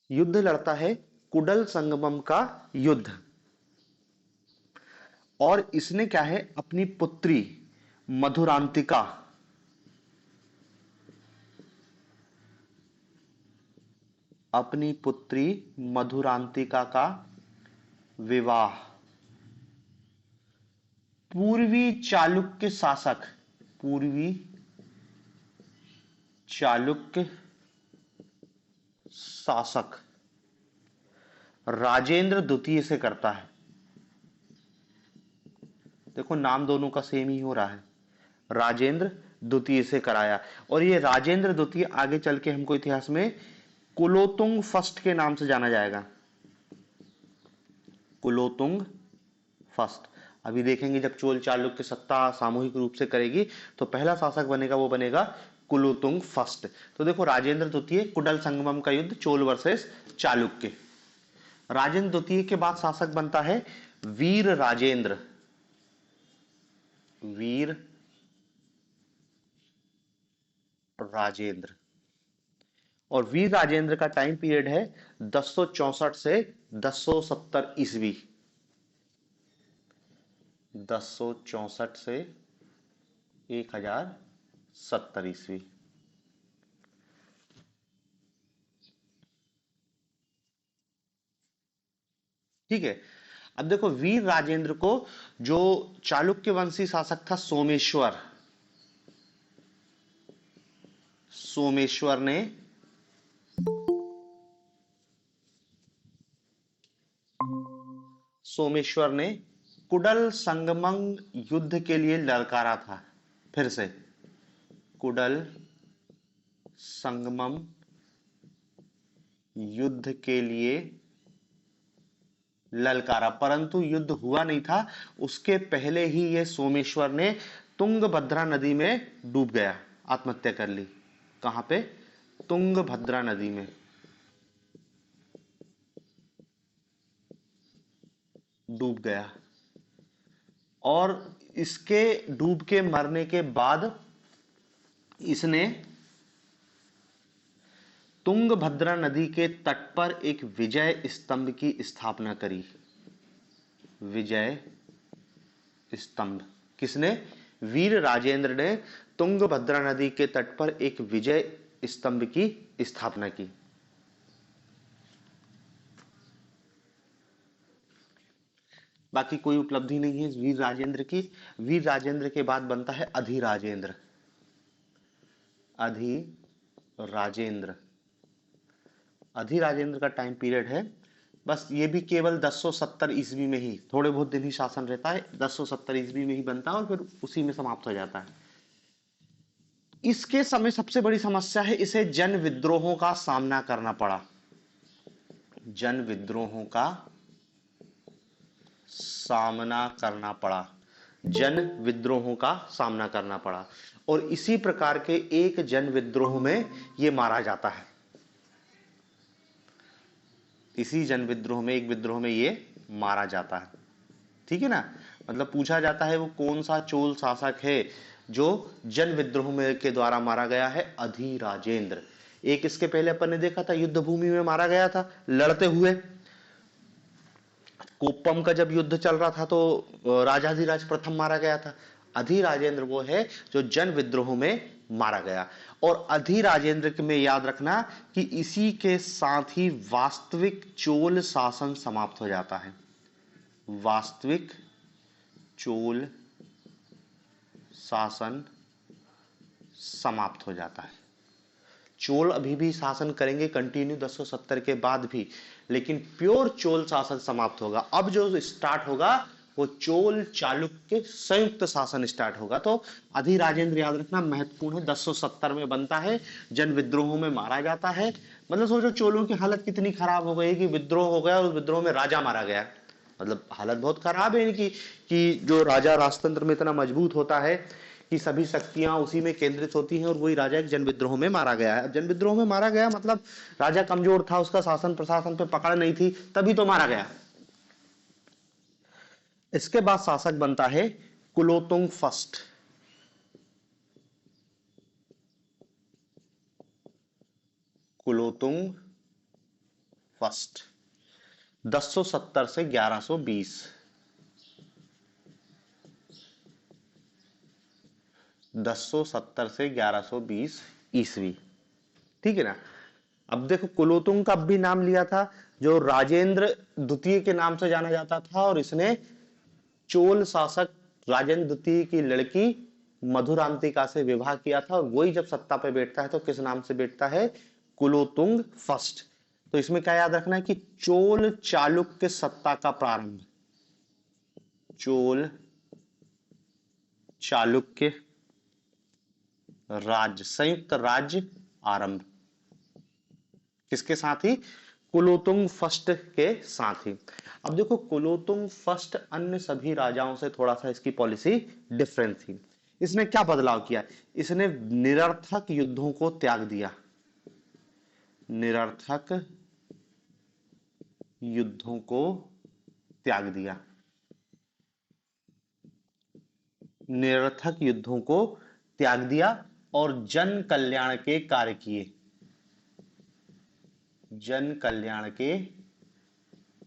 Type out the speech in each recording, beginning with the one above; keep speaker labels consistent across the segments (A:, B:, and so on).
A: युद्ध लड़ता है कुडल संगमम का युद्ध। और इसने क्या है, अपनी पुत्री मधुरांतिका, अपनी पुत्री मधुरांतिका का विवाह पूर्वी चालुक्य शासक, पूर्वी चालुक्य शासक राजेंद्र द्वितीय से करता है। देखो नाम दोनों का सेम ही हो रहा है, राजेंद्र द्वितीय से कराया। और ये राजेंद्र द्वितीय आगे चल के हमको इतिहास में कुलोतुंग फर्स्ट के नाम से जाना जाएगा, कुलोतुंग फर्स्ट। अभी देखेंगे जब चोल चालुक्य सत्ता सामूहिक रूप से करेगी तो पहला शासक बनेगा वो बनेगा कुलोतुंग फर्स्ट। तो देखो राजेंद्र द्वितीय, कुडल संगमम का युद्ध, चोल वर्सेस चालुक्य। राजेंद्र द्वितीय के बाद शासक बनता है वीर राजेंद्र, वीर राजेंद्र। और वीर राजेंद्र का टाइम पीरियड है 1064 से 1070 ईस्वी, 1064 से 1070 ईस्वी। ठीक है। अब देखो वीर राजेंद्र को जो चालुक्य वंशी शासक था सोमेश्वर, सोमेश्वर ने सोमेश्वर ने कुडल संगमम युद्ध के लिए ललकारा था। फिर से कुडल संगमम युद्ध के लिए ललकारा, परंतु युद्ध हुआ नहीं था। उसके पहले ही यह सोमेश्वर ने तुंगभद्रा नदी में डूब गया, आत्महत्या कर ली। कहां पे? तुंगभद्रा नदी में डूब गया। और इसके डूब के मरने के बाद इसने तुंगभद्रा नदी के तट पर एक विजय स्तंभ की स्थापना करी। विजय स्तंभ किसने? वीर राजेंद्र ने तुंगभद्रा नदी के तट पर एक विजय स्तंभ की स्थापना की। बाकी कोई उपलब्धि नहीं है वीर राजेंद्र की। वीर राजेंद्र के बाद बनता है अधिराजेंद्र, अधिराजेंद्र। अधिराजेंद्र का टाइम पीरियड है, बस ये भी केवल 1070 ईस्वी में ही, थोड़े बहुत दिन ही शासन रहता है, 1070 ईस्वी में ही बनता है और फिर उसी में समाप्त हो जाता है। इसके समय सबसे बड़ी समस्या है, इसे जन विद्रोहों का सामना करना पड़ा, जन विद्रोहों का सामना करना पड़ा, जन विद्रोहों का सामना करना पड़ा। और इसी प्रकार के एक जन विद्रोह में यह मारा जाता है, इसी जन विद्रोह में, एक विद्रोह में ये मारा जाता है। ठीक है ना? मतलब पूछा जाता है वो कौन सा चोल शासक है जो जन विद्रोह में के द्वारा मारा गया है? अधिराजेंद्र। एक इसके पहले अपन ने देखा था युद्ध भूमि में मारा गया था लड़ते हुए, कोप्पम का जब युद्ध चल रहा था तो राजाधिराज प्रथम मारा गया था। अधिराजेंद्र वो है जो जन विद्रोह में मारा गया। और अधिराजेंद्र में याद रखना कि इसी के साथ ही वास्तविक चोल शासन समाप्त हो जाता है, वास्तविक चोल शासन समाप्त हो जाता है। चोल अभी भी शासन करेंगे कंटिन्यू 1070 के बाद भी, लेकिन प्योर चोल शासन समाप्त होगा। अब जो स्टार्ट होगा वो चोल चालुक्य संयुक्त शासन स्टार्ट होगा। तो अधिराजेंद्र याद रखना महत्वपूर्ण है, 1070 में बनता है, जन विद्रोहों में मारा जाता है। मतलब सोचो चोलों की हालत कितनी खराब हो गई कि विद्रोह हो गया और उस विद्रोह में राजा मारा गया। मतलब हालत बहुत खराब है इनकी कि जो राजा राजतंत्र में इतना मजबूत होता है कि सभी शक्तियां उसी में केंद्रित होती हैं और वही राजा एक जन विद्रोह में मारा गया है। जन विद्रोह में मारा गया मतलब राजा कमजोर था, उसका शासन प्रशासन पे पकड़ नहीं थी, तभी तो मारा गया। इसके बाद शासक बनता है कुलोतुंग फर्स्ट, कुलोतुंग फर्स्ट 1070 से 1120, 1070 से 1120 ईस्वी, ठीक है ना। अब देखो कुलोतुंग का भी नाम लिया था, जो राजेंद्र द्वितीय के नाम से जाना जाता था, और इसने चोल शासक राजेंद्र द्वितीय की लड़की मधुरांतिका से विवाह किया था, और वही जब सत्ता पे बैठता है तो किस नाम से बैठता है, कुलोतुंग फर्स्ट। तो इसमें क्या याद रखना है कि चोल चालुक्य सत्ता का प्रारंभ, चोल चालुक्य राज्य, संयुक्त राज्य आरंभ किसके साथ ही, कुलोतुंग फर्स्ट के साथ ही। अब देखो कुलोतुंग फर्स्ट अन्य सभी राजाओं से थोड़ा सा इसकी पॉलिसी डिफरेंट थी। इसने क्या बदलाव किया, इसने निरर्थक युद्धों को त्याग दिया, निरर्थक युद्धों को त्याग दिया, निरर्थक युद्धों को त्याग दिया, और जन कल्याण के कार्य किए, जन कल्याण के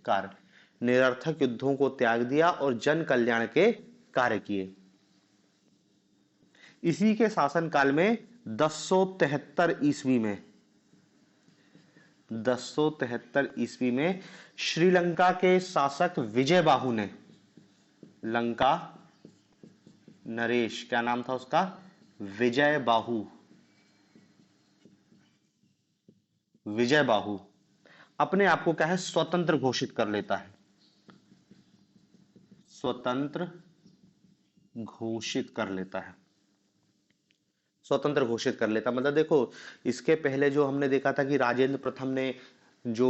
A: कार्य, निरर्थक युद्धों को त्याग दिया और जन कल्याण के कार्य किए। इसी के शासनकाल में 1073 ईस्वी में, 1073 ईस्वी में श्रीलंका के शासक विजय बाहु ने, लंका नरेश, क्या नाम था उसका, विजय बाहु, विजय बाहु अपने आप को क्या है, स्वतंत्र घोषित कर लेता है, स्वतंत्र घोषित कर लेता है, स्वतंत्र घोषित कर लेता। मतलब देखो इसके पहले जो हमने देखा था कि राजेंद्र प्रथम ने जो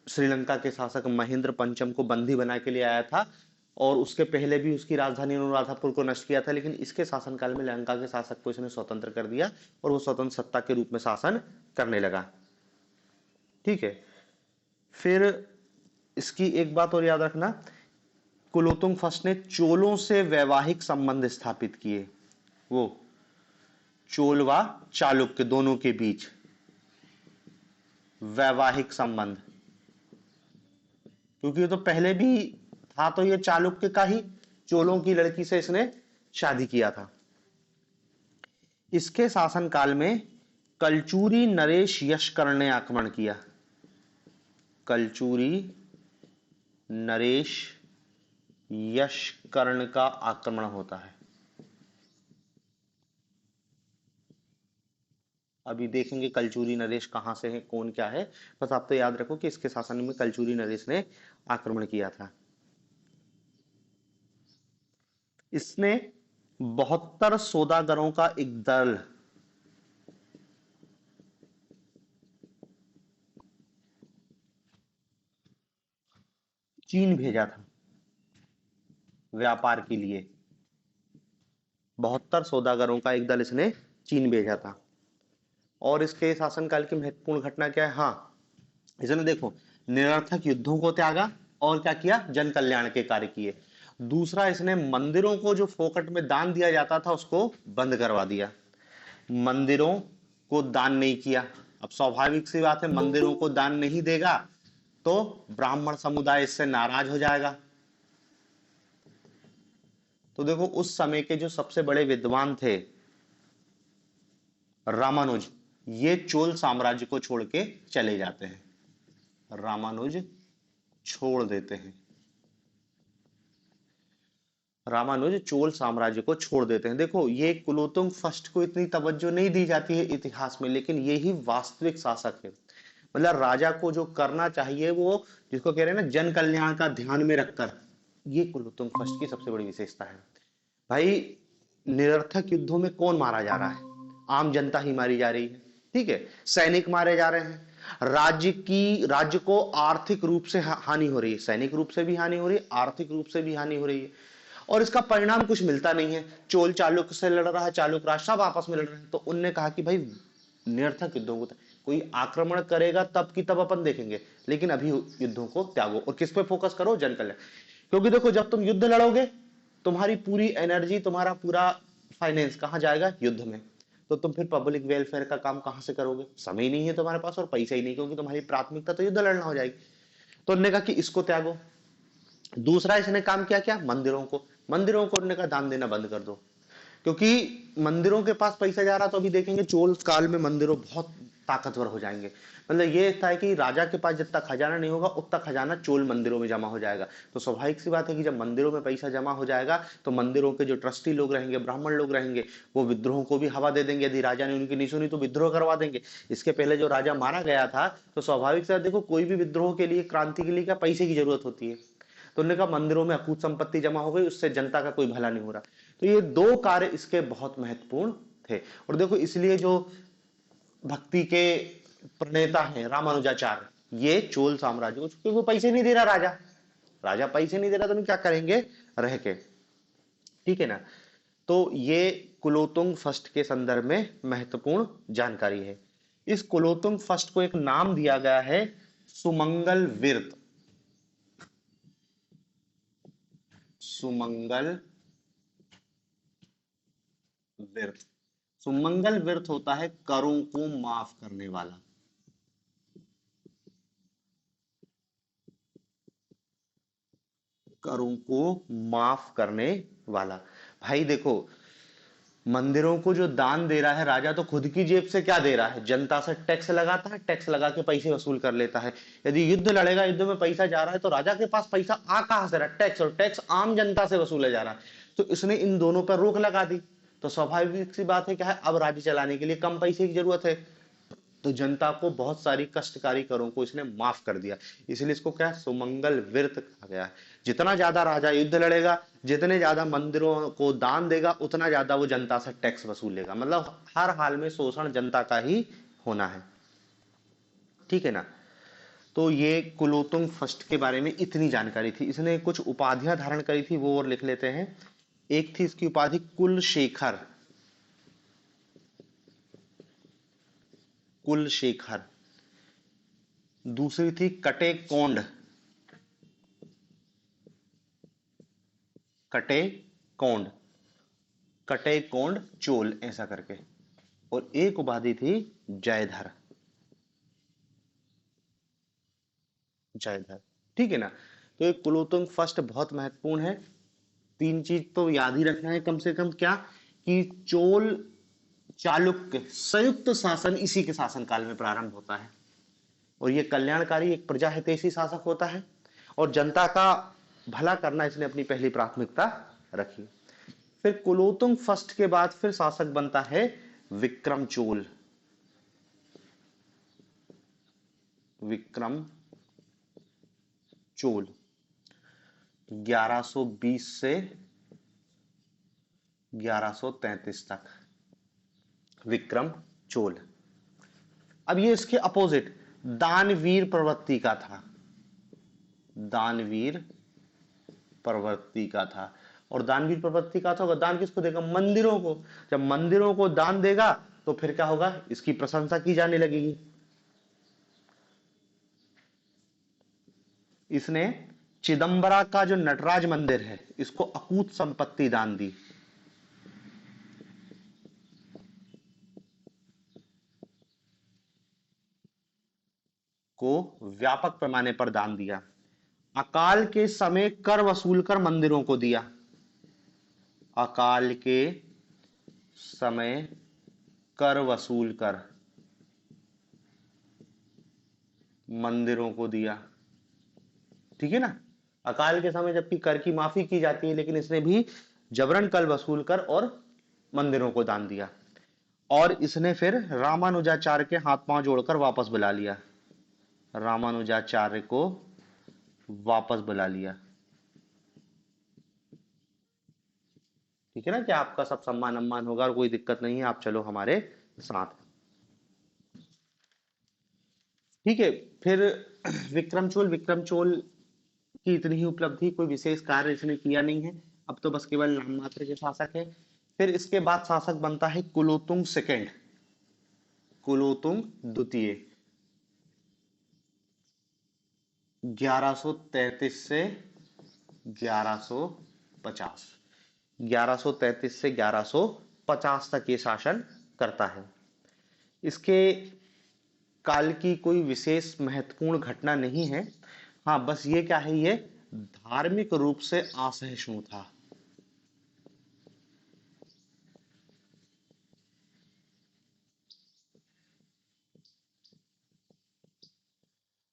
A: श्रीलंका के शासक महेंद्र पंचम को बंदी बना के लिए आया था, और उसके पहले भी उसकी राजधानी अनुराधापुर को नष्ट किया था, लेकिन इसके शासनकाल में लंका के शासक को इसने स्वतंत्र कर दिया और वो स्वतंत्र सत्ता के रूप में शासन करने लगा, ठीक है। फिर इसकी एक बात और याद रखना, कुलोतुंग फर्स्ट ने चोलों से वैवाहिक संबंध स्थापित किए, वो चोल व चालुक्य दोनों के बीच वैवाहिक संबंध, क्योंकि ये तो पहले भी था, तो ये चालुक्य का ही चोलों की लड़की से इसने शादी किया था। इसके शासनकाल में कलचूरी नरेश यशकर्ण ने आक्रमण किया, कलचूरी नरेश यशकर्ण का आक्रमण होता है। अभी देखेंगे कलचूरी नरेश कहां से है, कौन क्या है, बस आप तो याद रखो कि इसके शासन में कलचूरी नरेश ने आक्रमण किया था। इसने 72 सौदागरों का एक दल चीन भेजा था व्यापार के लिए, 72 सौदागरों का एक दल इसने चीन भेजा था। और इसके शासनकाल की महत्वपूर्ण घटना क्या है, हाँ इसने देखो निरर्थक युद्धों को त्यागा और क्या किया, जन कल्याण के कार्य किए। दूसरा, इसने मंदिरों को जो फोकट में दान दिया जाता था उसको बंद करवा दिया, मंदिरों को दान नहीं किया। अब स्वाभाविक सी बात है, मंदिरों को दान नहीं देगा तो ब्राह्मण समुदाय इससे नाराज हो जाएगा। तो देखो उस समय के जो सबसे बड़े विद्वान थे रामानुज, ये चोल साम्राज्य को छोड़ के चले जाते हैं, रामानुज छोड़ देते हैं, रामानुज चोल साम्राज्य को छोड़ देते हैं। देखो ये कुलोतुंग फर्स्ट को इतनी तवज्जो नहीं दी जाती है इतिहास में, लेकिन ये ही वास्तविक शासक है। मतलब राजा को जो करना चाहिए वो, जिसको कह रहे हैं ना जन कल्याण का ध्यान में रखकर, ये कुलोतुंग फर्स्ट की सबसे बड़ी विशेषता है। भाई निरर्थक युद्धों में कौन मारा जा रहा है, आम जनता ही मारी जा रही है, ठीक है, सैनिक मारे जा रहे हैं, राज्य को आर्थिक रूप से हानि हो रही है, सैनिक रूप से भी हानि हो रही है, आर्थिक रूप से भी हानि हो रही है, और इसका परिणाम कुछ मिलता नहीं है। चोल चालुक्य से लड़ रहा है, चालुक राष्ट्र सब आपस में लड़ रहे हैं, तो उनने कहा कि भाई निरर्थक युद्धों को, कोई आक्रमण करेगा तब की तब अपन देखेंगे, लेकिन अभी युद्धों को त्यागो और किस पे फोकस करो, जन कल्याण। क्योंकि देखो जब तुम युद्ध लड़ोगे तुम्हारी पूरी एनर्जी, तुम्हारा पूरा फाइनेंस कहां जाएगा, युद्ध में। तो तुम फिर पब्लिक वेलफेयर का काम कहां से करोगे, समय ही नहीं है तुम्हारे पास और पैसा ही नहीं, क्योंकि तुम्हारी प्राथमिकता तो युद्ध लड़ना हो जाएगी। तो उन्होंने कहा कि इसको त्यागो। दूसरा इसने काम किया क्या, मंदिरों को उन्होंने कहा दान देना बंद कर दो, क्योंकि मंदिरों के पास पैसा जा रहा। तो अभी देखेंगे चोल काल में मंदिरों बहुत ताकतवर हो जाएंगे। मतलब ये था कि राजा के पास जितना खजाना नहीं होगा उतना खजाना चोल मंदिरों में जमा हो जाएगा। तो स्वाभाविक सी बात है कि जब मंदिरों में पैसा जमा हो जाएगा तो मंदिरों के जो ट्रस्टी लोग रहेंगे, ब्राह्मण लोग रहेंगे, वो विद्रोह को भी हवा दे देंगे। यदि राजा ने उनकी नहीं सुनी तो विद्रोह करवा देंगे। इसके पहले जो राजा मारा गया था, तो स्वाभाविक से देखो कोई भी विद्रोह के लिए, क्रांति के लिए क्या पैसे की जरूरत होती है। तो उन्होंने कहा मंदिरों में अकूत संपत्ति जमा हो गई, उससे जनता का कोई भला नहीं हो रहा। तो ये दो कार्य इसके बहुत महत्वपूर्ण थे। और देखो इसलिए जो भक्ति के प्रणेता हैं रामानुजाचार्य, ये चोल साम्राज्य को, क्योंकि वो पैसे नहीं दे रहा राजा, पैसे नहीं दे रहा तो क्या करेंगे रह के, ठीक है ना। तो ये कुलोतुंग फर्स्ट के संदर्भ में महत्वपूर्ण जानकारी है। इस कुलोतुंग फर्स्ट को एक नाम दिया गया है सुमंगल विरत। सुमंगल विरत, सुमंगल विरत होता है करों को माफ करने वाला। करों को माफ करने वाला। भाई देखो, मंदिरों को जो दान दे रहा है राजा, तो खुद की जेब से क्या दे रहा है, जनता से टैक्स लगाता है, टैक्स लगा के पैसे वसूल कर लेता है। यदि युद्ध लड़ेगा, युद्ध में पैसा जा रहा है, तो राजा के पास पैसा आ कहां से रहा है, टैक्स, और टैक्स आम जनता से वसूला जा रहा है। तो इसने इन दोनों पर रोक लगा दी। तो स्वाभाविक सी बात है क्या है, अब राज्य चलाने के लिए कम पैसे की जरूरत है। तो जनता को बहुत सारी कष्टकारी करों को इसने माफ कर दिया। इसलिए इसको क्या सुमंगल विरत कहा गया है। जितना ज्यादा राजा युद्ध लड़ेगा, जितने ज्यादा मंदिरों को दान देगा, उतना ज्यादा वो जनता से टैक्स वसूलेगा। मतलब हर हाल में शोषण जनता का ही होना है, ठीक है ना। तो ये कुलोतुंग फर्स्ट के बारे में इतनी जानकारी थी। इसने कुछ उपाधियां धारण करी थी, वो और लिख लेते हैं। एक थी इसकी उपाधि कुलशेखर, कुलशेखर। दूसरी थी कटे कोंड, कटे कोंड, कटे कोंड चोल, ऐसा करके। और एक उपाधि थी जयधर, जयधर, ठीक है ना। तो ये कुलोतुंग फर्स्ट बहुत महत्वपूर्ण है। तीन चीज तो याद ही रखना है कम से कम, क्या कि चोल चालुक्य संयुक्त शासन इसी के शासनकाल में प्रारंभ होता है। और ये कल्याणकारी, एक प्रजा हितैषी शासक होता है, और जनता का भला करना इसने अपनी पहली प्राथमिकता रखी। फिर कुलोतुंग फर्स्ट के बाद फिर शासक बनता है विक्रम चोल, विक्रम चोल 1120 से 1133 तक, विक्रम चोल। अब ये इसके अपोजिट दानवीर प्रवृत्ति का था, दानवीर प्रवृत्ति का था। और दानवीर प्रवृत्ति का था, दान किसको देगा, मंदिरों को। जब मंदिरों को दान देगा तो फिर क्या होगा, इसकी प्रशंसा की जाने लगेगी। इसने चिदंबरा का जो नटराज मंदिर है, इसको अकूत संपत्ति दान दी, को व्यापक पैमाने पर दान दिया। अकाल के समय कर वसूल कर मंदिरों को दिया, अकाल के समय कर वसूल कर मंदिरों को दिया, ठीक है ना। अकाल के समय जबकि कर की माफी की जाती है, लेकिन इसने भी जबरन कर वसूल कर और मंदिरों को दान दिया। और इसने फिर रामानुजाचार्य के हाथ पांव जोड़कर वापस बुला लिया, रामानुजाचार्य को वापस बुला लिया, ठीक है ना, कि आपका सब सम्मान सम्मान होगा और कोई दिक्कत नहीं है, आप चलो हमारे साथ, ठीक है। फिर विक्रमचोल की इतनी ही उपलब्धि, कोई विशेष कार्य इसने किया नहीं है। अब तो बस केवल नाम मात्र के शासक है। फिर इसके बाद शासक बनता है कुलोतुंग सेकेंड, कुलोतुंग द्वितीय, 1133 से 1150, 1133 से 1150 तक ये शासन करता है। इसके काल की कोई विशेष महत्वपूर्ण घटना नहीं है। हाँ, बस ये क्या है, ये धार्मिक रूप से असहिष्णु था।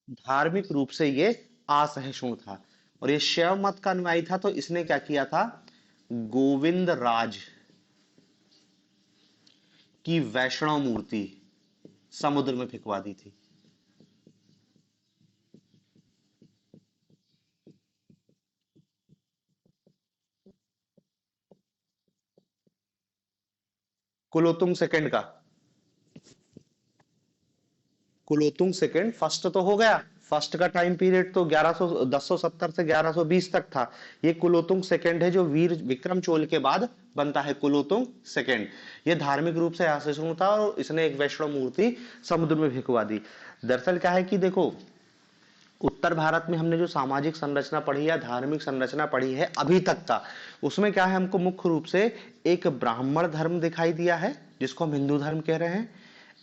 A: धार्मिक रूप से ये असहिष्णु था और ये शैव मत का अनुयायी था। तो इसने क्या किया था, गोविंद राज की वैष्णव मूर्ति समुद्र में फेंकवा दी थी। कुलोत्तुंग सेकंड का, कुलोत्तुंग सेकंड फर्स्ट तो हो गया। फर्स्ट का टाइम पीरियड तो 1070 से 1120 तक था। ये कुलोत्तुंग सेकंड है जो वीर विक्रम चोल के बाद बनता है, कुलोत्तुंग सेकंड। ये धार्मिक रूप से असहिष्णु था और इसने एक वैष्णव मूर्ति समुद्र में फेंकवा दी। दरअसल क्या है कि देखो, उत्तर भारत में हमने जो सामाजिक संरचना पढ़ी है, धार्मिक संरचना पढ़ी है अभी तक का, उसमें क्या है, हमको मुख्य रूप से एक ब्राह्मण धर्म दिखाई दिया है जिसको हम हिंदू धर्म कह रहे हैं,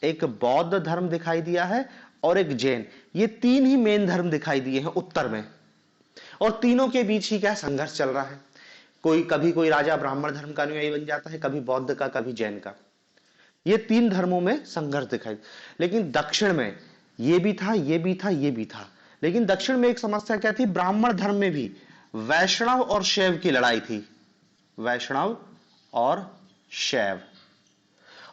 A: एक बौद्ध धर्म दिखाई दिया है और एक जैन। ये तीन ही मेन धर्म दिखाई दिए हैं उत्तर में, और तीनों के बीच ही क्या संघर्ष चल रहा है। कभी कोई राजा ब्राह्मण धर्म का अनुयायी बन जाता है, कभी बौद्ध का, कभी जैन का। ये तीन धर्मों में संघर्ष दिखाई। लेकिन दक्षिण में ये भी था, ये भी था, ये भी था। लेकिन दक्षिण में एक समस्या क्या थी, ब्राह्मण धर्म में भी वैष्णव और शैव की लड़ाई थी। वैष्णव और शैव,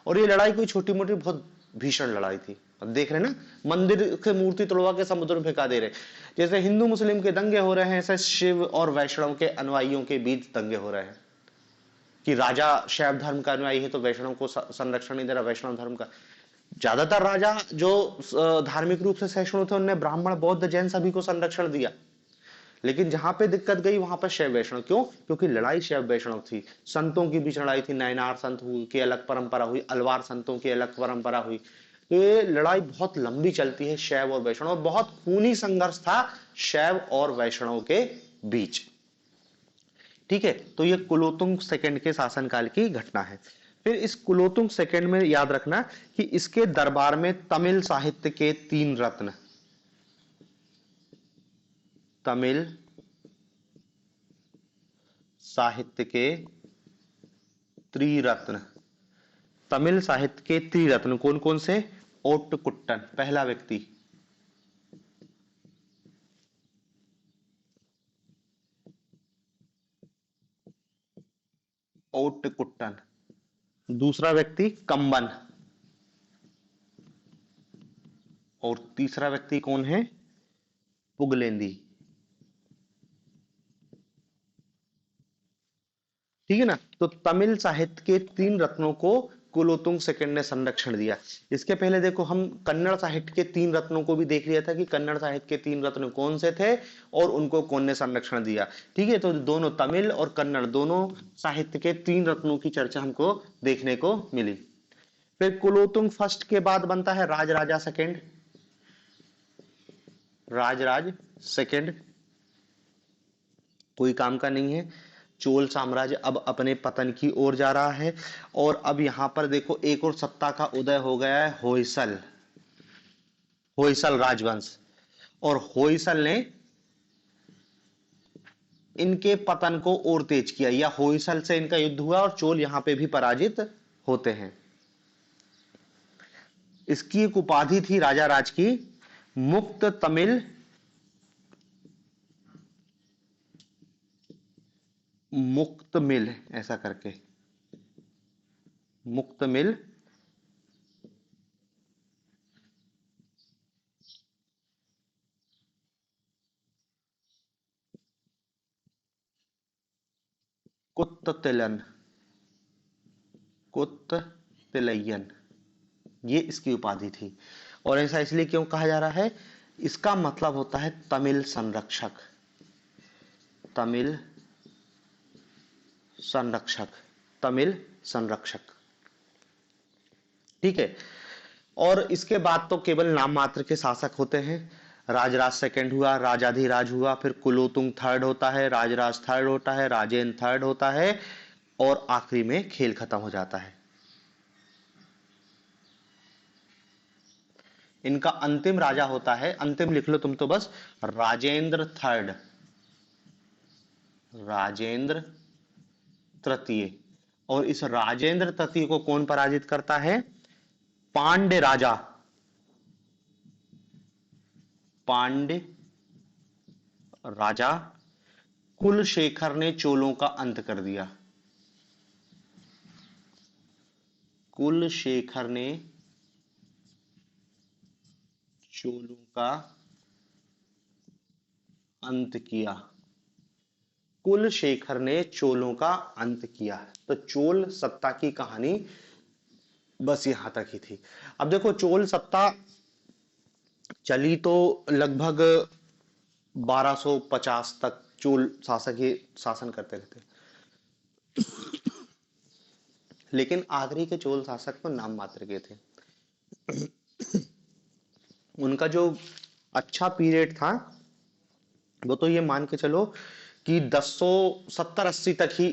A: और ये लड़ाई कोई छोटी मोटी, बहुत भीषण लड़ाई थी। अब देख रहे हैं ना, मंदिर के मूर्ति तोड़वा के समुद्र में फेंका दे रहे। जैसे हिंदू मुस्लिम के दंगे हो रहे हैं, ऐसे शिव और वैष्णव के अनुयायियों के बीच दंगे हो रहे हैं कि राजा शैव धर्म का अनुयायी है तो वैष्णव को संरक्षण नहीं दे रहा, वैष्णव धर्म का। ज्यादातर राजा जो धार्मिक रूप से सहिष्णु थे उन्होंने ब्राह्मण बौद्ध जैन सभी को संरक्षण दिया। लेकिन जहां पे दिक्कत गई वहां पर शैव वैष्णव, क्यों? क्योंकि लड़ाई शैव वैष्णव थी, संतों की बीच लड़ाई थी। नयनार संत की अलग परंपरा हुई, अलवार संतों की अलग परंपरा हुई। तो ये लड़ाई बहुत लंबी चलती है शैव और वैष्णव, बहुत खूनी संघर्ष था शैव और वैष्णव के बीच। ठीक है, तो ये कुलोत्तुंग सेकंड के शासनकाल की घटना है। फिर इस कुलोत्तुंग सेकंड में याद रखना कि इसके दरबार में तमिल साहित्य के तीन रत्न, तमिल साहित्य के त्रिरत्न, तमिल साहित्य के त्रिरत्न कौन कौन से? ओट्टुकुट्टन पहला व्यक्ति, ओट्टुकुट्टन। दूसरा व्यक्ति कंबन, और तीसरा व्यक्ति कौन है? पुगलेंदी। ठीक है ना। तो तमिल साहित्य के तीन रत्नों को कुलोत्तुंग सेकंड ने संरक्षण दिया। इसके पहले देखो, हम कन्नड़ साहित्य के तीन रत्नों को भी देख लिया था कि कन्नड़ साहित्य के तीन रत्न कौन से थे और उनको कौन ने संरक्षण दिया। ठीक है, तो दोनों तमिल और कन्नड़ दोनों साहित्य के तीन रत्नों की चर्चा हमको देखने को मिली। फिर कुलोत्तुंग फर्स्ट के बाद बनता है राजराजा सेकंड, राजराज सेकंड कोई काम का नहीं है। चोल साम्राज्य अब अपने पतन की ओर जा रहा है। और अब यहां पर देखो एक और सत्ता का उदय हो गया है, होयसल, होयसल राजवंश। और होयसल ने इनके पतन को और तेज किया, या होयसल से इनका युद्ध हुआ और चोल यहां पे भी पराजित होते हैं। इसकी एक उपाधि थी राजा राज की, मुक्त तमिल, मुक्त मिल, ऐसा करके, मुक्त मिल कुत्ततिलन, कुत्ततिलयन, ये इसकी उपाधि थी। और ऐसा इसलिए क्यों कहा जा रहा है? इसका मतलब होता है तमिल संरक्षक, तमिल संरक्षक, तमिल संरक्षक। ठीक है, और इसके बाद तो केवल नाम मात्र के शासक होते हैं। राजराज सेकंड हुआ, राजाधिराज हुआ, फिर कुलोत्तुंग थर्ड होता है, राजराज थर्ड होता है, राजेन थर्ड होता है, और आखिरी में खेल खत्म हो जाता है। इनका अंतिम राजा होता है, अंतिम लिख लो तुम तो बस, राजेंद्र थर्ड, राजेंद्र तृतीय। और इस राजेंद्र तृतीय को कौन पराजित करता है? पांड्य राजा, पांड्य राजा कुलशेखर ने चोलों का अंत कर दिया। कुलशेखर ने चोलों का अंत किया, कुलशेखर ने चोलों का अंत किया। तो चोल सत्ता की कहानी बस यहां तक ही थी। अब देखो चोल सत्ता चली तो लगभग 1250 तक चोल शासक ही शासन करते रहते, लेकिन आखिरी के चोल शासक तो नाम मात्र के थे। उनका जो अच्छा पीरियड था वो तो ये मान के चलो कि 1070-80 तक ही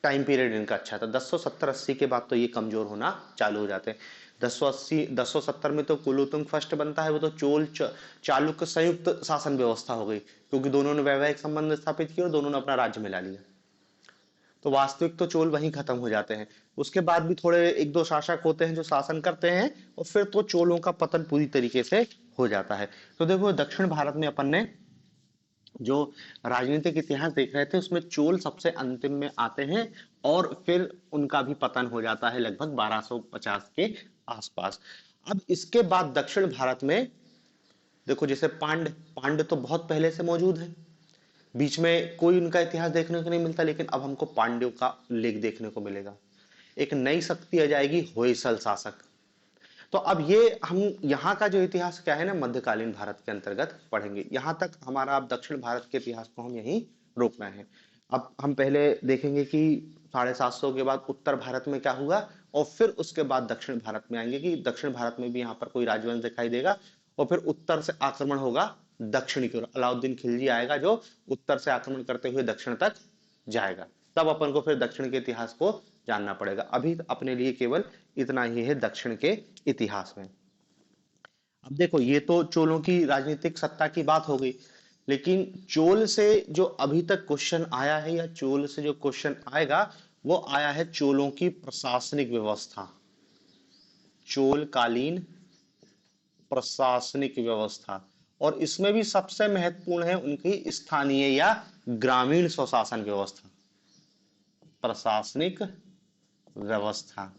A: टाइम पीरियड इनका अच्छा था। 1070-80 के बाद तो ये कमजोर होना चालू हो जाते हैं। 1070 में तो कुलोत्तुंग फर्स्ट बनता है, वो तो चोल चालुक्य संयुक्त शासन व्यवस्था हो गई, क्योंकि दोनों ने वैवाहिक संबंध स्थापित किए और दोनों ने अपना राज्य मिला लिया। तो वास्तविक तो चोल वहीं खत्म हो जाते हैं। उसके बाद भी थोड़े एक दो शासक होते हैं जो शासन करते हैं, और फिर तो चोलों का पतन पूरी तरीके से हो जाता है। तो देखो दक्षिण भारत में अपन ने जो राजनीतिक इतिहास देख रहे थे उसमें चोल सबसे अंतिम में आते हैं, और फिर उनका भी पतन हो जाता है लगभग 1250 के आसपास। अब इसके बाद दक्षिण भारत में देखो जैसे पांड्य तो बहुत पहले से मौजूद है, बीच में कोई उनका इतिहास देखने को नहीं मिलता, लेकिन अब हमको पांड्यों का लेख देखने को मिलेगा। एक नई शक्ति आ जाएगी, होयसल शासक। तो अब ये हम यहाँ का जो इतिहास क्या है ना, मध्यकालीन भारत के अंतर्गत पढ़ेंगे। यहां तक हमारा अब दक्षिण भारत के इतिहास को हम यहीं रोकना है। अब हम पहले देखेंगे कि 750 के बाद उत्तर भारत में क्या हुआ, और फिर उसके बाद दक्षिण भारत में आएंगे कि दक्षिण भारत में भी यहाँ पर कोई राजवंश दिखाई देगा, और फिर उत्तर से आक्रमण होगा दक्षिण की ओर। अलाउद्दीन खिलजी आएगा जो उत्तर से आक्रमण करते हुए दक्षिण तक जाएगा। तब अपन को फिर दक्षिण के इतिहास को जानना पड़ेगा। अभी अपने लिए केवल इतना ही है दक्षिण के इतिहास में। अब देखो ये तो चोलों की राजनीतिक सत्ता की बात हो गई, लेकिन चोल से जो अभी तक क्वेश्चन आया है या चोल से जो क्वेश्चन आएगा वो आया है चोलों की प्रशासनिक व्यवस्था, चोलकालीन प्रशासनिक व्यवस्था। और इसमें भी सबसे महत्वपूर्ण है उनकी स्थानीय या ग्रामीण स्वशासन व्यवस्था, प्रशासनिक व्यवस्था।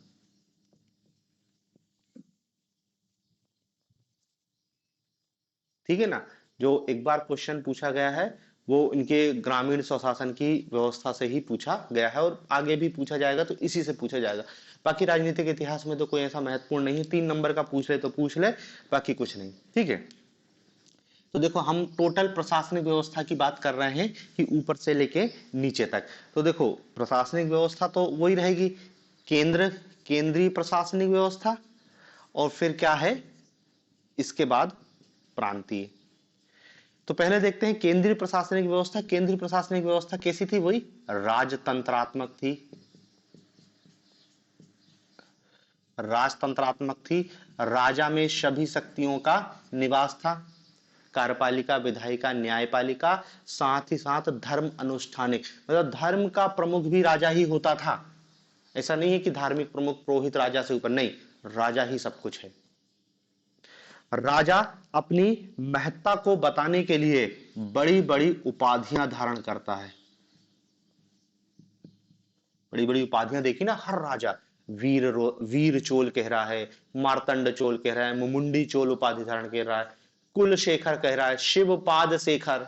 A: ठीक है ना, जो एक बार क्वेश्चन पूछा गया है वो इनके ग्रामीण स्वशासन की व्यवस्था से ही पूछा गया है, और आगे भी पूछा जाएगा तो इसी से पूछा जाएगा। बाकी राजनीतिक इतिहास में तो कोई ऐसा महत्वपूर्ण नहीं है, 3 नंबर का पूछ ले तो पूछ ले, बाकी कुछ नहीं। ठीक है, तो देखो हम टोटल प्रशासनिक व्यवस्था की बात कर रहे हैं कि ऊपर से लेके नीचे तक। तो देखो प्रशासनिक व्यवस्था तो वही रहेगी, केंद्रीय प्रशासनिक व्यवस्था, और फिर क्या है इसके बाद प्रांतीय। तो पहले देखते हैं केंद्रीय प्रशासनिक व्यवस्था। केंद्रीय प्रशासनिक व्यवस्था कैसी थी? वही राजतंत्रात्मक थी, राजतंत्रात्मक थी। राजा में सभी शक्तियों का निवास था, कार्यपालिका, विधायिका, न्यायपालिका, साथ ही साथ धर्म अनुष्ठानिक, मतलब धर्म का प्रमुख भी राजा ही होता था। ऐसा नहीं है कि धार्मिक प्रमुख पुरोहित राजा से ऊपर, नहीं, राजा ही सब कुछ है। राजा अपनी महत्ता को बताने के लिए बड़ी बड़ी उपाधियां धारण करता है। बड़ी बड़ी उपाधियां देखी ना हर राजा, वीर चोल कह रहा है, मार्तंड चोल कह रहा है, मुमुंडी चोल उपाधि धारण कर रहा है, कुलशेखर कह रहा है, शिवपाद शेखर,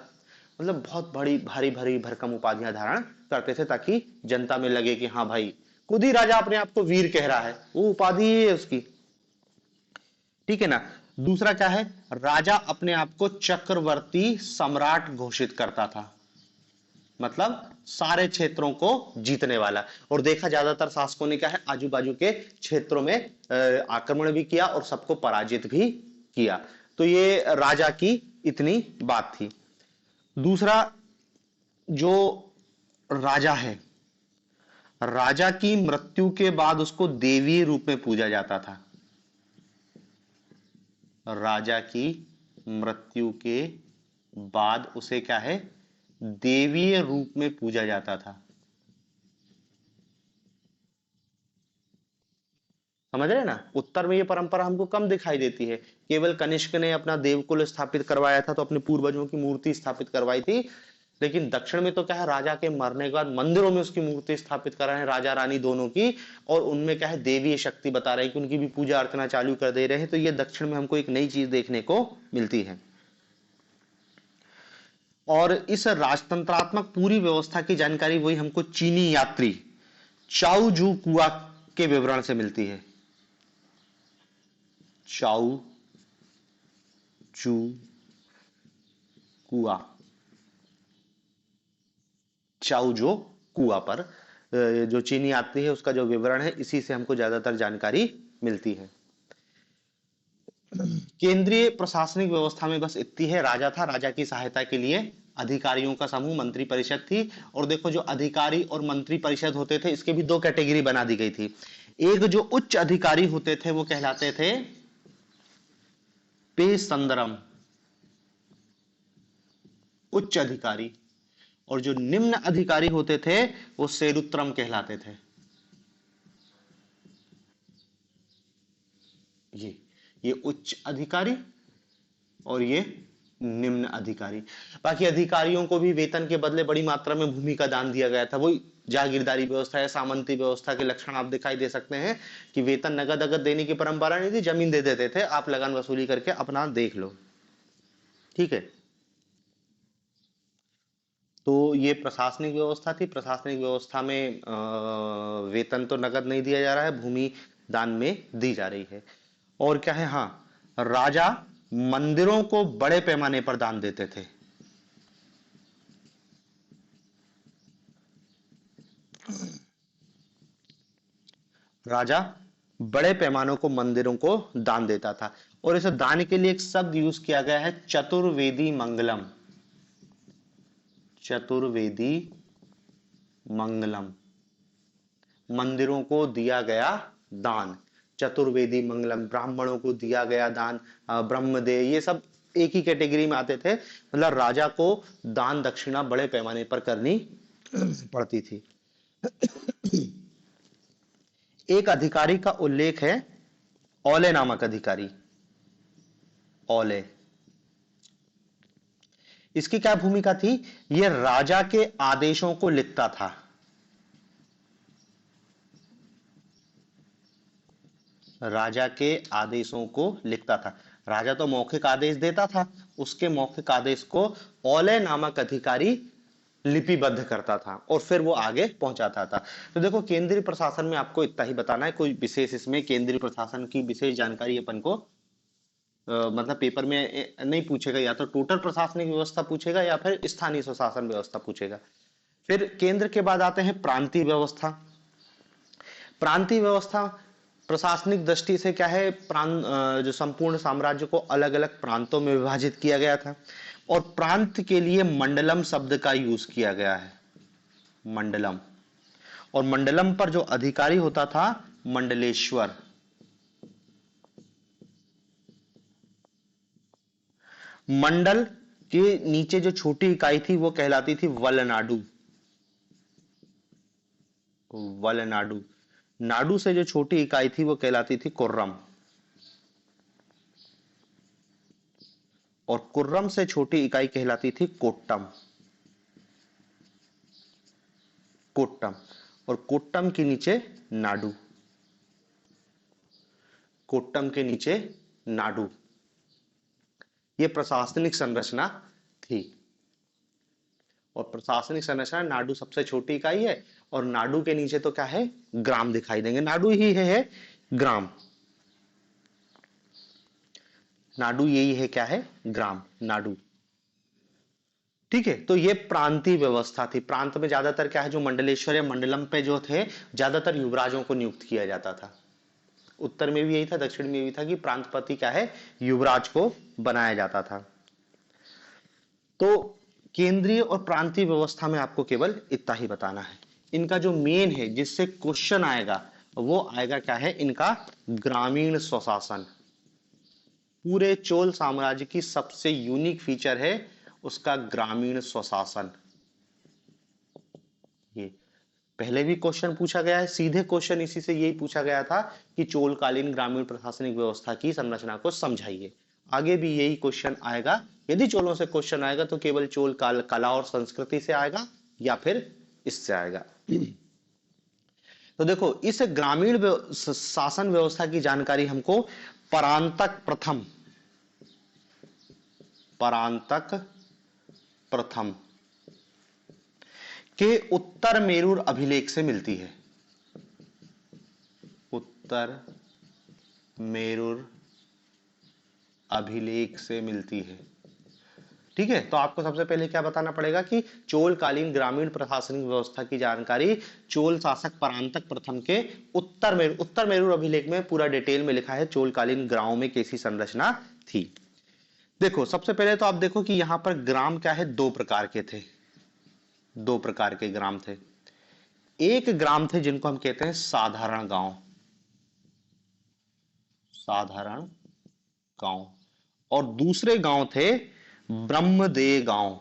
A: मतलब बहुत बड़ी भारी भारी भरकम उपाधियां धारण करते थे, ताकि जनता में लगे कि हाँ भाई, खुद ही राजा अपने आप को वीर कह रहा है, वो उपाधि है उसकी। ठीक है ना। दूसरा क्या है, राजा अपने आप को चक्रवर्ती सम्राट घोषित करता था, मतलब सारे क्षेत्रों को जीतने वाला। और देखा ज्यादातर शासकों ने क्या है, आजू बाजू के क्षेत्रों में आक्रमण भी किया और सबको पराजित भी किया। तो ये राजा की इतनी बात थी। दूसरा, जो राजा है, राजा की मृत्यु के बाद उसको देवीय रूप में पूजा जाता था। राजा की मृत्यु के बाद उसे क्या है, देवीय रूप में पूजा जाता था। समझ रहे हैं ना, उत्तर में ये परंपरा हमको कम दिखाई देती है। केवल कनिष्क ने अपना देवकुल स्थापित करवाया था, तो अपने पूर्वजों की मूर्ति स्थापित करवाई थी। लेकिन दक्षिण में तो क्या है, राजा के मरने के बाद मंदिरों में उसकी मूर्ति स्थापित कर रहे हैं, राजा रानी दोनों की। और उनमें क्या है, देवीय शक्ति बता रहे हैं कि उनकी भी पूजा अर्चना चालू कर दे रहे हैं। तो ये दक्षिण में हमको एक नई चीज देखने को मिलती है। और इस राजतंत्रात्मक पूरी व्यवस्था की जानकारी वही हमको चीनी यात्री चाउ जू कुआ के विवरण से मिलती है। चाउ जू कुआ, चाउ जो कुआ पर जो चीनी यात्री है उसका जो विवरण है, इसी से हमको ज्यादातर जानकारी मिलती है। केंद्रीय प्रशासनिक व्यवस्था में बस इतनी है, राजा था, राजा की सहायता के लिए अधिकारियों का समूह मंत्री परिषद थी। और देखो जो अधिकारी और मंत्री परिषद होते थे, इसके भी दो कैटेगरी बना दी गई थी। एक जो उच्च अधिकारी होते थे वो कहलाते थे पेसंदरम, उच्च अधिकारी। और जो निम्न अधिकारी होते थे वो सेरुत्रम कहलाते थे। ये उच्च अधिकारी और ये निम्न अधिकारी। बाकी अधिकारियों को भी वेतन के बदले बड़ी मात्रा में भूमि का दान दिया गया था। वही जागीरदारी व्यवस्था या सामंती व्यवस्था के लक्षण आप दिखाई दे सकते हैं कि वेतन नगद अगद देने की परंपरा नहीं थी, जमीन दे देते थे, आप लगान वसूली करके अपना देख लो। ठीक है, तो ये प्रशासनिक व्यवस्था थी। प्रशासनिक व्यवस्था में वेतन तो नगद नहीं दिया जा रहा है, भूमि दान में दी जा रही है। और क्या है, हाँ, राजा मंदिरों को बड़े पैमाने पर दान देते थे। राजा बड़े पैमानों को मंदिरों को दान देता था। और इस दान के लिए एक शब्द यूज किया गया है, चतुर्वेदी मंगलम। चतुर्वेदी मंगलम, मंदिरों को दिया गया दान, चतुर्वेदी मंगलम, ब्राह्मणों को दिया गया दान, ब्रह्मदेव, ये सब एक ही कैटेगरी में आते थे। मतलब राजा को दान दक्षिणा बड़े पैमाने पर करनी पड़ती थी। एक अधिकारी का उल्लेख है, औले नामक अधिकारी। औले, इसकी क्या भूमिका थी, यह राजा के आदेशों को लिखता था। राजा के आदेशों को लिखता था। राजा तो मौखिक आदेश देता था, उसके मौखिक आदेश को औले नामक अधिकारी लिपिबद्ध करता था और फिर वो आगे पहुंचाता था। तो देखो केंद्रीय प्रशासन में आपको इतना ही बताना है, कोई विशेष इसमें केंद्रीय प्रशासन की विशेष जानकारी अपन को मतलब पेपर में नहीं पूछेगा, या तो टोटल प्रशासनिक व्यवस्था पूछेगा या फिर स्थानीय स्वशासन व्यवस्था पूछेगा। फिर केंद्र के बाद आते हैं प्रांतीय व्यवस्था। प्रांतीय व्यवस्था प्रशासनिक दृष्टि से क्या है, जो संपूर्ण साम्राज्य को अलग अलग प्रांतों में विभाजित किया गया था। और प्रांत के लिए मंडलम शब्द का यूज किया गया है, मंडलम। और मंडलम पर जो अधिकारी होता था, मंडलेश्वर। मंडल के नीचे जो छोटी इकाई थी वो कहलाती थी वलनाडु। वलनाडु, नाडु से जो छोटी इकाई थी वो कहलाती थी कुर्रम। और कुर्रम से छोटी इकाई कहलाती थी कोट्टम। कोट्टम, और कोट्टम के नीचे नाडु। कोट्टम के नीचे नाडु, ये प्रशासनिक संरचना थी। और प्रशासनिक संरचना, नाडु सबसे छोटी इकाई है और नाडु के नीचे तो क्या है, ग्राम दिखाई देंगे। नाडु ही है ग्राम। नाडु यही है, क्या है, ग्राम, नाडु। ठीक है, तो ये प्रांतीय व्यवस्था थी। प्रांत में ज्यादातर क्या है, जो मंडलेश्वर या मंडलम पे जो थे, ज्यादातर युवराजों को नियुक्त किया जाता था। उत्तर में भी यही था, दक्षिण में भी था कि प्रांतपति क्या है, युवराज को बनाया जाता था। तो केंद्रीय और प्रांतीय व्यवस्था में आपको केवल इतना ही बताना है। इनका जो मेन है जिससे क्वेश्चन आएगा वो आएगा, क्या है, इनका ग्रामीण स्वशासन। पूरे चोल साम्राज्य की सबसे यूनिक फीचर है उसका ग्रामीण स्वशासन। ये पहले भी क्वेश्चन पूछा गया है, सीधे क्वेश्चन इसी से यही पूछा गया था कि चोलकालीन ग्रामीण प्रशासनिक व्यवस्था की संरचना को समझाइए। आगे भी यही क्वेश्चन आएगा। यदि चोलों से क्वेश्चन आएगा तो केवल चोल कला और संस्कृति से आएगा या फिर इससे आएगा। तो देखो इस ग्रामीण शासन व्यवस्था की जानकारी हमको परांतक प्रथम, परांतक प्रथम के उत्तर मेरूर अभिलेख से मिलती है। उत्तर मेरूर अभिलेख से मिलती है। ठीक है, तो आपको सबसे पहले क्या बताना पड़ेगा कि चोलकालीन ग्रामीण प्रशासनिक व्यवस्था की जानकारी चोल शासक परांतक प्रथम के उत्तर मेरूर अभिलेख में पूरा डिटेल में लिखा है चोलकालीन ग्रामों में कैसी संरचना थी। देखो सबसे पहले तो आप देखो कि यहां पर ग्राम क्या है, दो प्रकार के थे, दो प्रकार के ग्राम थे। एक ग्राम थे जिनको हम कहते हैं साधारण गांव, साधारण गांव, और दूसरे गांव थे ब्रह्मदेव गांव,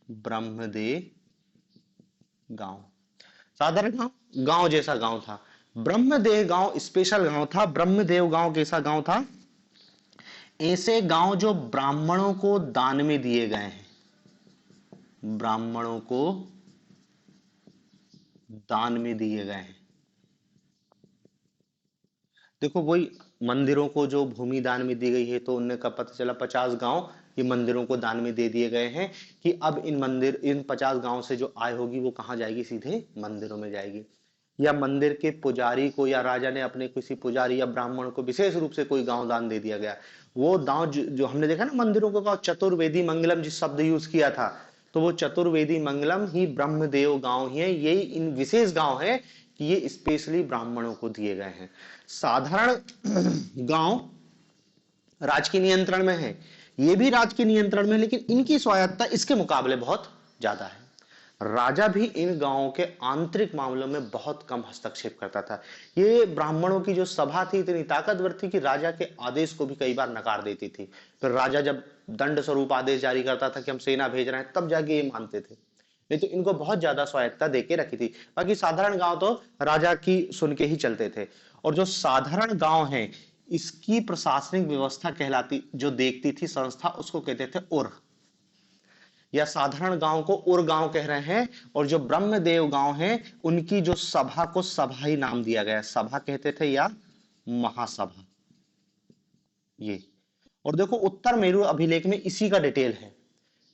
A: ब्रह्मदेव गांव। साधारण गांव, गांव जैसा गांव था। ब्रह्मदेव गांव स्पेशल गांव था। ब्रह्मदेव गांव कैसा गांव था, ऐसे गांव जो ब्राह्मणों को दान में दिए गए हैं, ब्राह्मणों को दान में दिए गए हैं। देखो वही मंदिरों को जो भूमि दान में दी गई है, तो उनने कब पता चला 50 गांव ये मंदिरों को दान में दे दिए गए हैं कि अब इन 50 गांव से जो आय होगी वो कहां जाएगी, सीधे मंदिरों में जाएगी। या मंदिर के पुजारी को या राजा ने अपने किसी पुजारी या ब्राह्मण को विशेष रूप से कोई गांव दान दे दिया गया। वो गांव जो हमने देखा ना मंदिरों को गांव चतुर्वेदी मंगलम जिस शब्द यूज किया था, तो वो चतुर्वेदी मंगलम ही ब्रह्मदेव गांव ही है। यही इन विशेष गांव है कि ये स्पेशली ब्राह्मणों को दिए गए हैं। साधारण गांव राज के नियंत्रण में है, ये भी राज के नियंत्रण में, लेकिन इनकी स्वायत्ता इसके मुकाबले बहुत ज्यादा है। राजा भी इन गांवों के आंतरिक मामलों में बहुत कम हस्तक्षेप करता था। ये ब्राह्मणों की जो सभा थी इतनी ताकतवर थी कि राजा के आदेश को भी कई बार नकार देती थी। फिर राजा जब दंड स्वरूप आदेश जारी करता था कि हम सेना भेज रहे हैं, तब जाके ये मानते थे। नहीं तो इनको बहुत ज्यादा स्वायत्ता देके रखी थी। बाकी साधारण गांव तो राजा की सुन के ही चलते थे। और जो साधारण गांव है इसकी प्रशासनिक व्यवस्था कहलाती, जो देखती थी संस्था, उसको कहते थे उर, या साधारण गांव को उर गांव कह रहे हैं। और जो ब्रह्मदेव गांव है उनकी जो सभा को सभा ही नाम दिया गया, सभा कहते थे या महासभा। ये और देखो उत्तर मेरू अभिलेख में इसी का डिटेल है,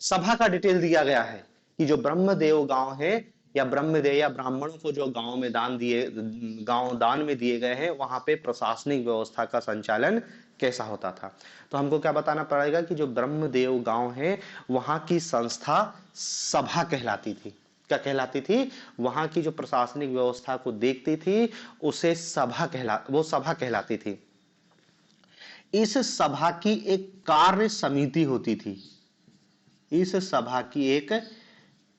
A: सभा का डिटेल दिया गया है कि जो ब्रह्मदेव गांव है या ब्रह्मदेव या ब्राह्मणों को जो गांव में गांव दान में दिए गए हैं, वहां पे प्रशासनिक व्यवस्था का संचालन कैसा होता था। तो हमको क्या बताना पड़ेगा कि जो ब्रह्मदेव गांव है वहां की संस्था सभा कहलाती थी। क्या कहलाती थी, वहां की जो प्रशासनिक व्यवस्था को देखती थी उसे वो सभा कहलाती थी। इस सभा की एक कार्य समिति होती थी, इस सभा की एक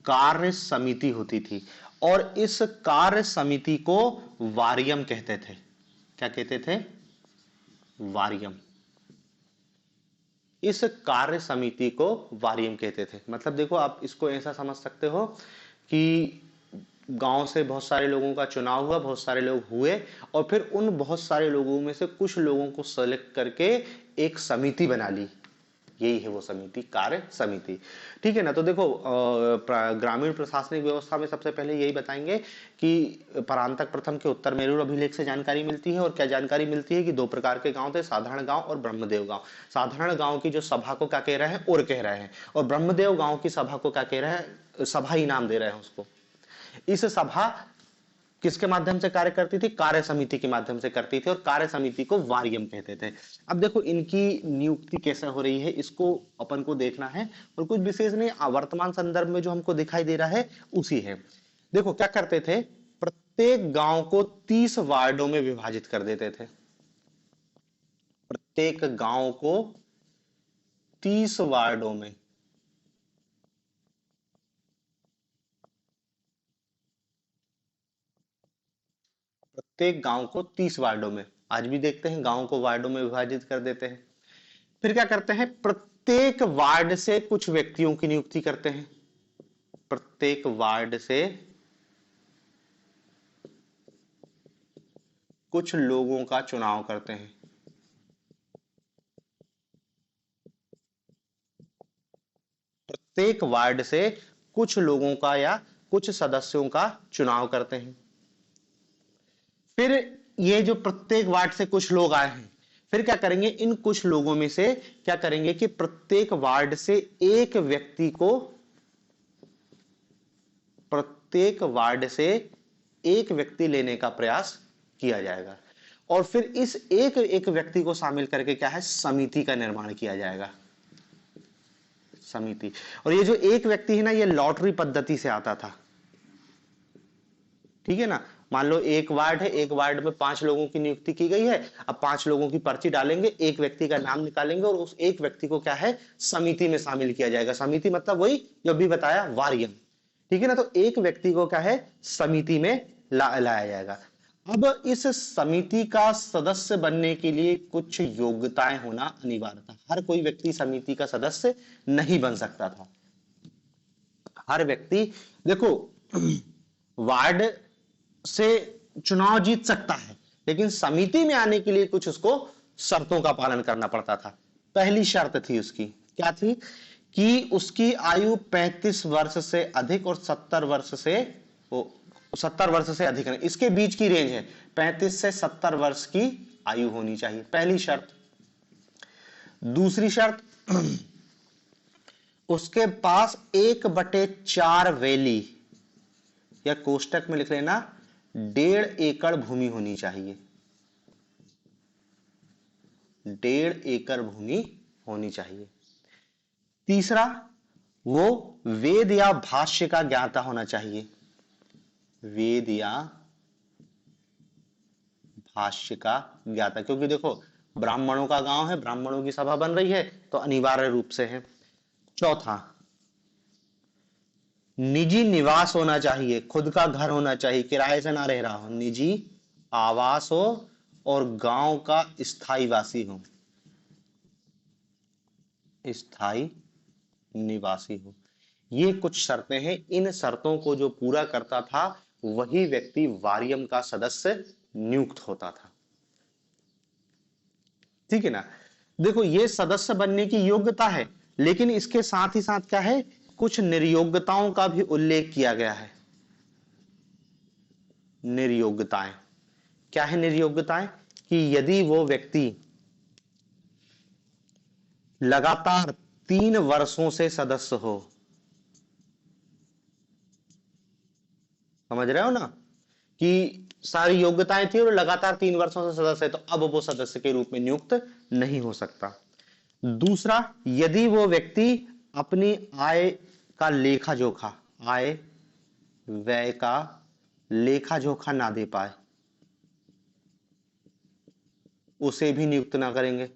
A: कार्य समिति होती थी, और इस कार्य समिति को वारियम कहते थे। क्या कहते थे, वारियम। इस कार्य समिति को वारियम कहते थे। मतलब देखो आप इसको ऐसा समझ सकते हो कि गांव से बहुत सारे लोगों का चुनाव हुआ, बहुत सारे लोग हुए, और फिर उन बहुत सारे लोगों में से कुछ लोगों को सेलेक्ट करके एक समिति बना ली, यही है वो समिति, कार्य समिति। ठीक है ना। तो देखो ग्रामीण प्रशासनिक व्यवस्था में सबसे पहले यही बताएंगे कि परांतक प्रथम के उत्तर मेरूर अभिलेख से जानकारी मिलती है। और क्या जानकारी मिलती है कि दो प्रकार के गांव थे, साधारण गांव और ब्रह्मदेव गांव। साधारण गांव की जो सभा को क्या कह रहे हैं, और कह रहे हैं, और ब्रह्मदेव गांव की सभा को क्या कह रहे हैं, सभा ही नाम दे रहे हैं उसको। इस सभा किसके माध्यम से कार्य करती थी, कार्य समिति के माध्यम से करती थी, और कार्य समिति को वारियम कहते थे। अब देखो इनकी नियुक्ति कैसे हो रही है इसको अपन को देखना है, और कुछ विशेष नहीं, वर्तमान संदर्भ में जो हमको दिखाई दे रहा है उसी है। देखो क्या करते थे, प्रत्येक गांव को 30 वार्डों में विभाजित कर देते थे। प्रत्येक गांव को 30 वार्डों में, प्रत्येक गांव को 30 वार्डों में आज भी देखते हैं गांव को वार्डों में विभाजित कर देते हैं। फिर क्या करते हैं, प्रत्येक वार्ड से कुछ व्यक्तियों की नियुक्ति करते हैं, प्रत्येक वार्ड से कुछ लोगों का चुनाव करते हैं। प्रत्येक वार्ड से कुछ लोगों का या कुछ सदस्यों का चुनाव करते हैं। फिर ये जो प्रत्येक वार्ड से कुछ लोग आए हैं, फिर क्या करेंगे, इन कुछ लोगों में से क्या करेंगे कि प्रत्येक वार्ड से एक व्यक्ति को, प्रत्येक वार्ड से एक व्यक्ति लेने का प्रयास किया जाएगा और फिर इस एक एक व्यक्ति को शामिल करके क्या है, समिति का निर्माण किया जाएगा, समिति। और ये जो एक व्यक्ति है ना, ये लॉटरी पद्धति से आता था, ठीक है ना। मान लो एक वार्ड है, एक वार्ड में 5 लोगों की नियुक्ति की गई है, अब 5 लोगों की पर्ची डालेंगे, एक व्यक्ति का नाम निकालेंगे और उस एक व्यक्ति को क्या है, समिति में शामिल किया जाएगा। समिति मतलब वही जो भी बताया, वारियम, ठीक है ना। तो एक व्यक्ति को क्या है, समिति में लाया जाएगा। अब इस समिति का सदस्य बनने के लिए कुछ योग्यताएं होना अनिवार्य था। हर कोई व्यक्ति समिति का सदस्य नहीं बन सकता था। हर व्यक्ति, देखो, वार्ड से चुनाव जीत सकता है, लेकिन समिति में आने के लिए कुछ उसको शर्तों का पालन करना पड़ता था। पहली शर्त थी उसकी, क्या थी, कि उसकी आयु 35 वर्ष से अधिक और 70 वर्ष से 70 वर्ष से अधिक नहीं, इसके बीच की रेंज है, 35 से 70 वर्ष की आयु होनी चाहिए, पहली शर्त। दूसरी शर्त, उसके पास 1/4 वैली, या कोष्टक में लिख लेना 1.5 एकड़ भूमि होनी चाहिए, 1.5 एकड़ भूमि होनी चाहिए। तीसरा, वो वेद या भाष्य का ज्ञाता होना चाहिए, वेद या भाष्य का ज्ञाता, क्योंकि देखो ब्राह्मणों का गांव है, ब्राह्मणों की सभा बन रही है, तो अनिवार्य रूप से है। चौथा, निजी निवास होना चाहिए, खुद का घर होना चाहिए, किराए से ना रह रहा हो, निजी आवास हो और गांव का स्थायी वासी हो, स्थायी निवासी हो। ये कुछ शर्तें हैं। इन शर्तों को जो पूरा करता था वही व्यक्ति वारियम का सदस्य नियुक्त होता था, ठीक है ना। देखो, ये सदस्य बनने की योग्यता है, लेकिन इसके साथ ही साथ क्या है, कुछ निर्योग्यताओं का भी उल्लेख किया गया है। निर्योग्यताएं क्या है, निर्योग्यताएं, कि यदि वो व्यक्ति लगातार 3 वर्षों से सदस्य हो, समझ रहे हो ना, कि सारी योग्यताएं थी और लगातार 3 वर्षों से सदस्य है, तो अब वो सदस्य के रूप में नियुक्त नहीं हो सकता। दूसरा, यदि वो व्यक्ति अपनी आय का लेखा जोखा, आय व्यय का लेखा जोखा ना दे पाए, उसे भी नियुक्त ना करेंगे।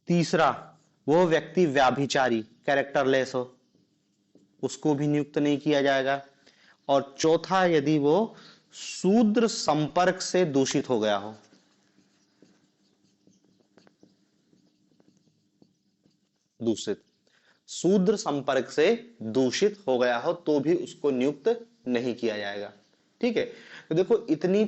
A: तीसरा, वो व्यक्ति व्याभिचारी, कैरेक्टरलेस हो, उसको भी नियुक्त नहीं किया जाएगा। और चौथा, यदि वो शूद्र संपर्क से दूषित हो गया हो, दूषित, शूद्र संपर्क से दूषित हो गया हो तो भी उसको नियुक्त नहीं किया जाएगा, ठीक है। तो देखो, इतनी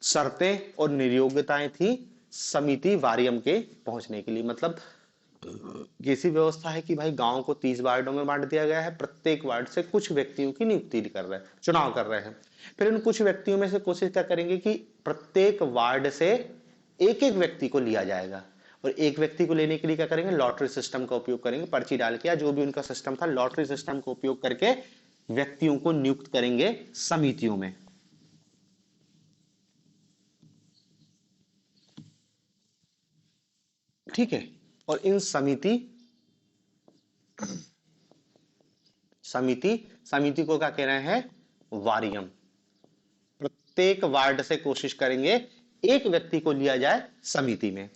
A: शर्तें और निर्योग्यताएं थी समिति वारियम के पहुंचने के लिए। मतलब कैसी व्यवस्था है कि भाई गांव को 30 वार्डों में बांट दिया गया है, प्रत्येक वार्ड से कुछ व्यक्तियों की नियुक्ति कर रहे हैं, चुनाव कर रहे हैं। फिर इन कुछ व्यक्तियों में से कोशिश क्या करेंगे कि प्रत्येक वार्ड से एक एक व्यक्ति को लिया जाएगा, और एक व्यक्ति को लेने के लिए क्या करेंगे, लॉटरी सिस्टम का उपयोग करेंगे, पर्ची डाल के या जो भी उनका सिस्टम था, लॉटरी सिस्टम का उपयोग करके व्यक्तियों को नियुक्त करेंगे समितियों में। ठीक है। और इन समिति को क्या कह रहे हैं, वारियम। प्रत्येक वार्ड से कोशिश करेंगे एक व्यक्ति को लिया जाए समिति में।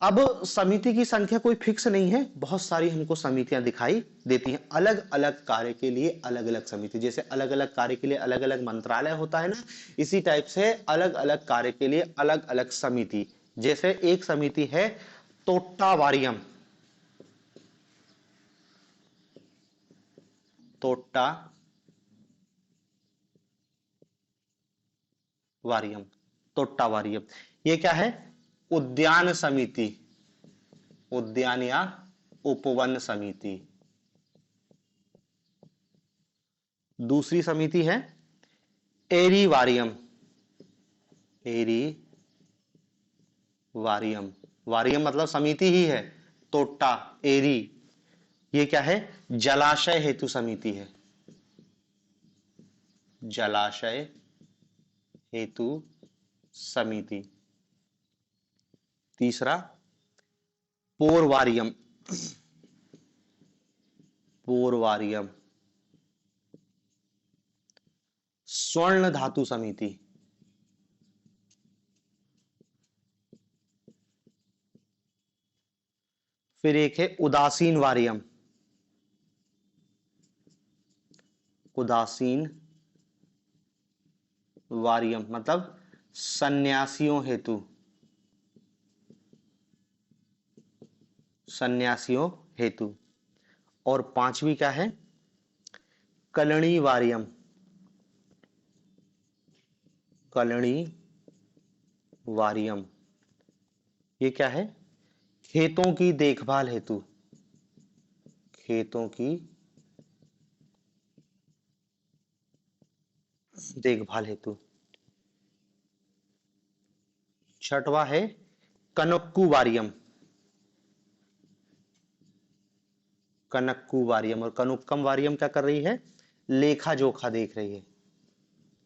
A: अब समिति की संख्या कोई फिक्स नहीं है, बहुत सारी हमको समितियां दिखाई देती हैं। अलग अलग कार्य के लिए अलग अलग समिति, जैसे अलग अलग कार्य के लिए अलग अलग मंत्रालय होता है ना, इसी टाइप से अलग अलग कार्य के लिए अलग अलग समिति। जैसे एक समिति है तोट्टावारियम, तोट्टावारियम, तोट्टावारियम। ये क्या है? उद्यान समिति, उद्यान या उपवन समिति। दूसरी समिति है एरीवारियम, एरीवारियम, वारियम मतलब समिति ही है, तोट्टा एरी, ये क्या है? जलाशय हेतु समिति है, जलाशय हेतु समिति। तीसरा पोरवारियम, पोरवारियम, स्वर्ण धातु समिति। फिर एक है उदासीन वारियम, उदासीन वारियम मतलब सन्यासियों हेतु, सन्यासियों हेतु। और पांचवी क्या है? कलणी वारियम, कलणी वारियम, ये क्या है? खेतों की देखभाल हेतु, खेतों की देखभाल हेतु। छठवा है कनक्कू वारियम, कनक्कू वारियम। और कनुक्कम वारियम क्या कर रही है? लेखा जोखा देख रही है,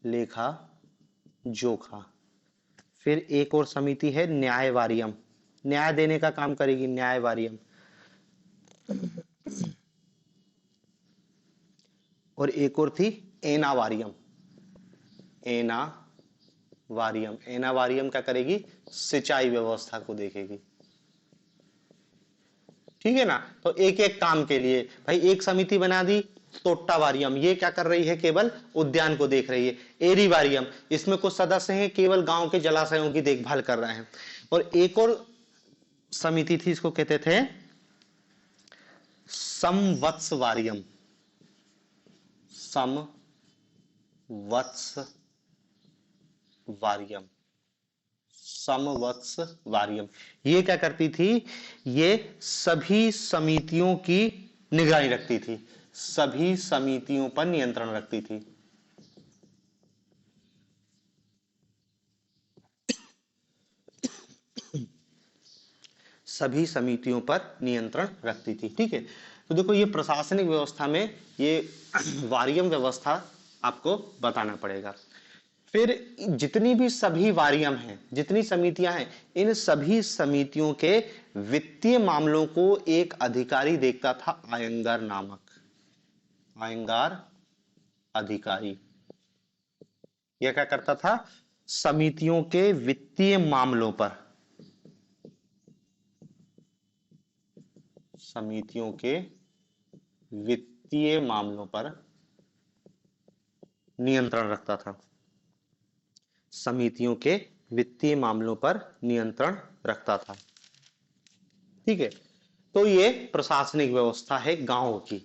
A: लेखा जोखा। फिर एक और समिति है न्याय वारियम, न्याय देने का काम करेगी, न्याय वारियम। और एक और थी एना वारियम, एना वारियम। एना वारियम क्या करेगी? सिंचाई व्यवस्था को देखेगी। ठीक है ना? तो एक एक काम के लिए भाई एक समिति बना दी। तोट्टावारियम ये क्या कर रही है? केवल उद्यान को देख रही है। एरीवारियम इसमें कुछ सदस्य हैं केवल गांव के जलाशयों की देखभाल कर रहे हैं। और एक और समिति थी, इसको कहते थे समवत्सवारियम, समवत्सवारियम, समवत्सवारियम। ये क्या करती थी? ये सभी समितियों की निगरानी रखती थी, सभी समितियों पर नियंत्रण रखती थी। सभी समितियों पर नियंत्रण रखती थी। ठीक है, तो देखो ये प्रशासनिक व्यवस्था में ये वारियम व्यवस्था आपको बताना पड़ेगा। फिर जितनी भी सभी वारियम हैं, जितनी समितियां हैं, इन सभी समितियों के वित्तीय मामलों को एक अधिकारी देखता था, आयंगार नामक, आयंगार अधिकारी। यह क्या करता था? समितियों के वित्तीय मामलों पर, समितियों के वित्तीय मामलों पर नियंत्रण रखता था, समितियों के वित्तीय मामलों पर नियंत्रण रखता था। ठीक है, तो ये प्रशासनिक व्यवस्था है गांव की।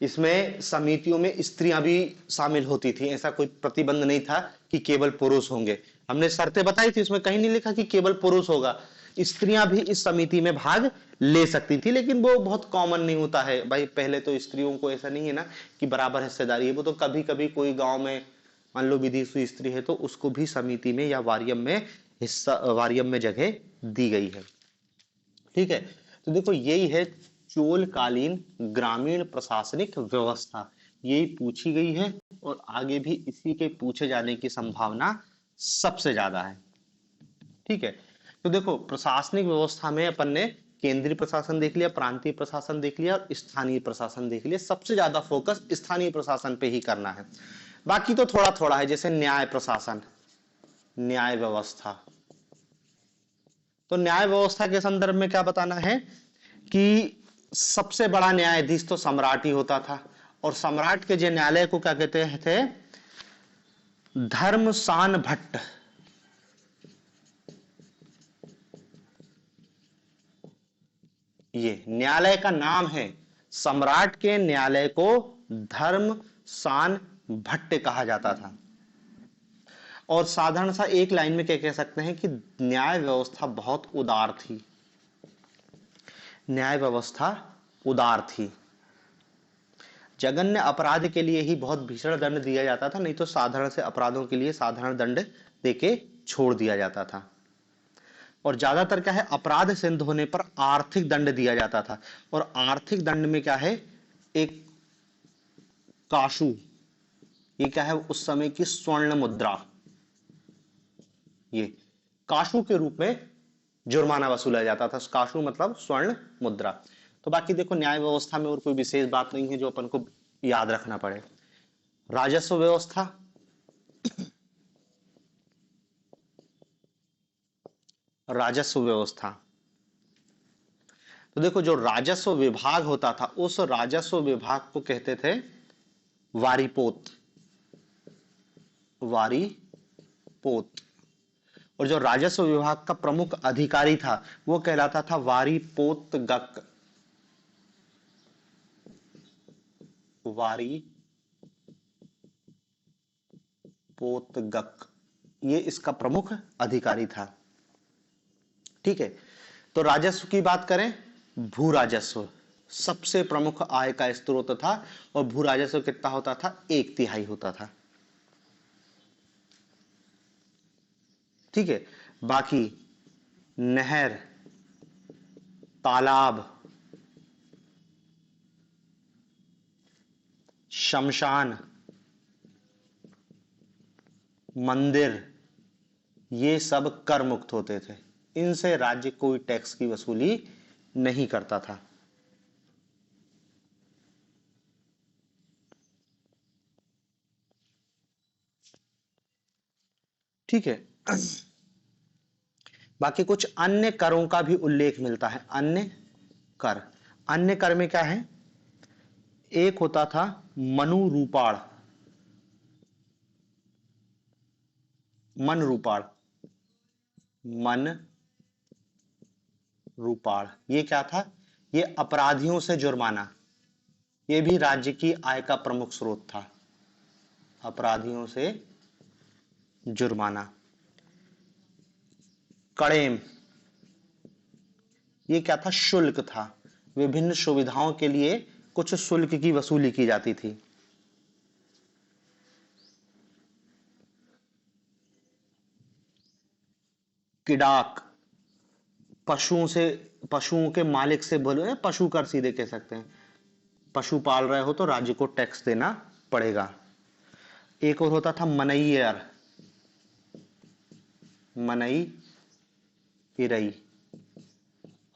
A: इसमें समितियों में स्त्रियां भी शामिल होती थी, ऐसा कोई प्रतिबंध नहीं था कि केवल पुरुष होंगे। हमने शर्तें बताई थी, उसमें कहीं नहीं लिखा कि केवल पुरुष होगा, स्त्रियां भी इस समिति में भाग ले सकती थी, लेकिन वो बहुत कॉमन नहीं होता है भाई। पहले तो स्त्रियों को ऐसा नहीं है ना कि बराबर हिस्सेदारी है, वो तो कभी कभी कोई गांव में मान लो विदेशी स्त्री है तो उसको भी समिति में या वारियम में हिस्सा, वारियम में जगह दी गई है। ठीक है, तो देखो यही है चोलकालीन ग्रामीण प्रशासनिक व्यवस्था, यही पूछी गई है और आगे भी इसी के पूछे जाने की संभावना सबसे ज्यादा है। ठीक है, तो देखो प्रशासनिक व्यवस्था में अपन ने केंद्रीय प्रशासन देख लिया, प्रांतीय प्रशासन देख लिया और स्थानीय प्रशासन देख लिया। सबसे ज्यादा फोकस स्थानीय प्रशासन पे ही करना है, बाकी तो थोड़ा थोड़ा है। जैसे न्याय प्रशासन, न्याय व्यवस्था, तो न्याय व्यवस्था के संदर्भ में क्या बताना है कि सबसे बड़ा न्यायाधीश तो सम्राट ही होता था, और सम्राट के जो न्यायालय को क्या कहते थे, धर्मसान भट्ट। ये न्यायालय का नाम है, सम्राट के न्यायालय को धर्मसान भट्ट कहा जाता था। और साधारण सा एक लाइन में क्या कह सकते हैं कि न्याय व्यवस्था बहुत उदार थी, न्याय व्यवस्था उदार थी। जघन्य अपराध के लिए ही बहुत भीषण दंड दिया जाता था, नहीं तो साधारण से अपराधों के लिए साधारण दंड देके छोड़ दिया जाता था। और ज्यादातर क्या है, अपराध सिद्ध होने पर आर्थिक दंड दिया जाता था। और आर्थिक दंड में क्या है, एक काशू, ये क्या है, उस समय की स्वर्ण मुद्रा, ये काशू के रूप में जुर्माना वसूला जाता था। काशू मतलब स्वर्ण मुद्रा। तो बाकी देखो न्याय व्यवस्था में और कोई विशेष बात नहीं है जो अपन को याद रखना पड़े। राजस्व व्यवस्था, राजस्व व्यवस्था, तो देखो जो राजस्व विभाग होता था, उस राजस्व विभाग को कहते थे वारीपोत, वारीपोत। और जो राजस्व विभाग का प्रमुख अधिकारी था वो कहलाता था वारीपोतगक, वारीपोतगक, ये इसका प्रमुख अधिकारी था। ठीक है, तो राजस्व की बात करें, भू राजस्व सबसे प्रमुख आय का स्रोत था, और भू राजस्व कितना होता था, 1/3 होता था। ठीक है, बाकी नहर, तालाब, शमशान, मंदिर, ये सब कर मुक्त होते थे, इनसे राज्य कोई टैक्स की वसूली नहीं करता था। ठीक है, बाकी कुछ अन्य करों का भी उल्लेख मिलता है। अन्य कर, अन्य कर में क्या है, एक होता था मनु रूपाड़, मन रूपाड़, मन रूपाड़, ये क्या था, ये अपराधियों से जुर्माना, ये भी राज्य की आय का प्रमुख स्रोत था, अपराधियों से जुर्माना। कड़ेम, ये क्या था, शुल्क था, विभिन्न सुविधाओं के लिए कुछ शुल्क की वसूली की जाती थी। किडाक, पशुओं से, पशुओं के मालिक से बोलो, पशु कर सीधे कह सकते हैं, पशु पाल रहे हो तो राज्य को टैक्स देना पड़ेगा। एक और होता था मनईयर, मनई इरई,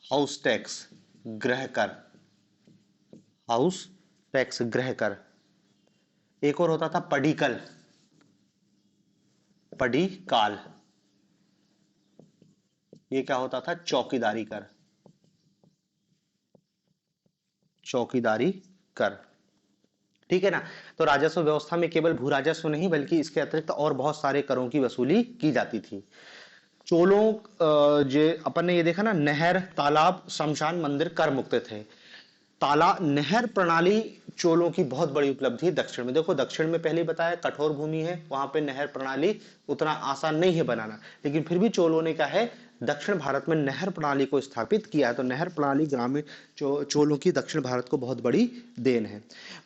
A: हाउस टैक्स, गृह कर, हाउस टैक्स, गृह कर। एक और होता था पडिकल, पडिकाल, ये क्या होता था, चौकीदारी कर, चौकीदारी कर। ठीक है ना, तो राजस्व व्यवस्था में केवल भू राजस्व नहीं बल्कि इसके अतिरिक्त और बहुत सारे करों की वसूली की जाती थी। चोलों, जो अपन ने ये देखा ना, नहर, तालाब, शमशान, मंदिर कर मुक्त थे। ताला नहर प्रणाली चोलों की बहुत बड़ी उपलब्धि है दक्षिण में। देखो दक्षिण में पहले बताया कठोर भूमि है, वहां पे नहर प्रणाली उतना आसान नहीं है बनाना, लेकिन फिर भी चोलों ने क्या है, दक्षिण भारत में नहर प्रणाली को स्थापित किया है। तो नहर प्रणाली ग्रामीण चोलों की दक्षिण भारत को बहुत बड़ी देन है।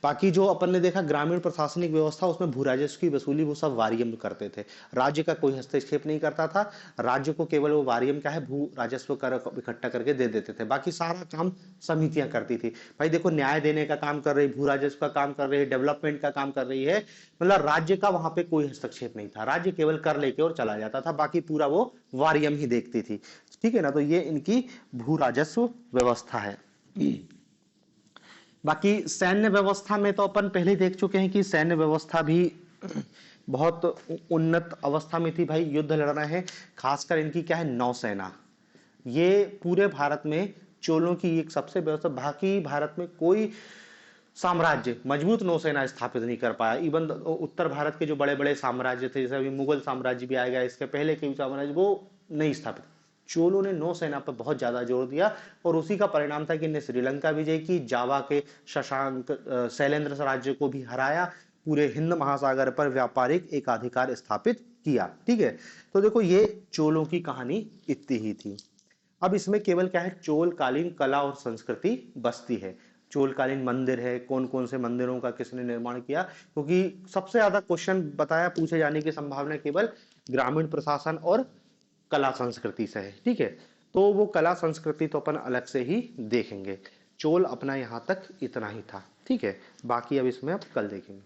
A: बाकी जो अपन ने देखा ग्रामीण प्रशासनिक व्यवस्था, उसमें भू राजस्व की वसूली वो सब वारियम करते थे, राज्य का कोई हस्तक्षेप नहीं करता था। राज्य को केवल वो वारियम क्या है, भू राजस्व कर इकट्ठा करके दे देते थे, बाकी सारा काम समितियां करती थी। भाई देखो न्याय देने का काम कर रही, भू राजस्व का काम कर रही है, डेवलपमेंट का काम कर रही है, मतलब राज्य का वहां पे कोई हस्तक्षेप नहीं था, राज्य केवल कर लेके और चला जाता था, बाकी पूरा वो वारियम ही देखती थी। ठीक है ना, तो ये इनकी भू राजस्व व्यवस्था है। बाकी सैन्य व्यवस्था में तो अपन पहले ही देख चुके हैं कि सैन्य व्यवस्था भी बहुत उन्नत अवस्था में थी। भाई युद्ध लड़ना है, खासकर इनकी क्या है, नौसेना, ये पूरे भारत में चोलों की एक सबसे व्यवस्था, बाकी भारत में कोई साम्राज्य मजबूत नौसेना स्थापित नहीं कर पाया। इवन उत्तर भारत के जो बड़े बड़े साम्राज्य थे, जैसे अभी मुगल साम्राज्य भी आ गया, इसके पहले के भी साम्राज्य, वो नहीं स्थापित। चोलों ने नौसेना पर बहुत ज्यादा जोर दिया और उसी का परिणाम था कि इन्हें श्रीलंका विजय की, जावा के शशांक शैलेंद्र राज्य को भी हराया, पूरे हिंद महासागर पर व्यापारिक एकाधिकार स्थापित किया। ठीक है, तो देखो ये चोलों की कहानी इतनी ही थी। अब इसमें केवल क्या है, चोलकालीन कला और संस्कृति बसती है। चोलकालीन मंदिर है, कौन कौन से मंदिरों का किसने निर्माण किया, क्योंकि सबसे ज्यादा क्वेश्चन बताया पूछे जाने की संभावना केवल ग्रामीण प्रशासन और कला संस्कृति से है। ठीक है, तो वो कला संस्कृति तो अपन अलग से ही देखेंगे। चोल अपना यहाँ तक इतना ही था। ठीक है, बाकी अब इसमें अब कल देखेंगे।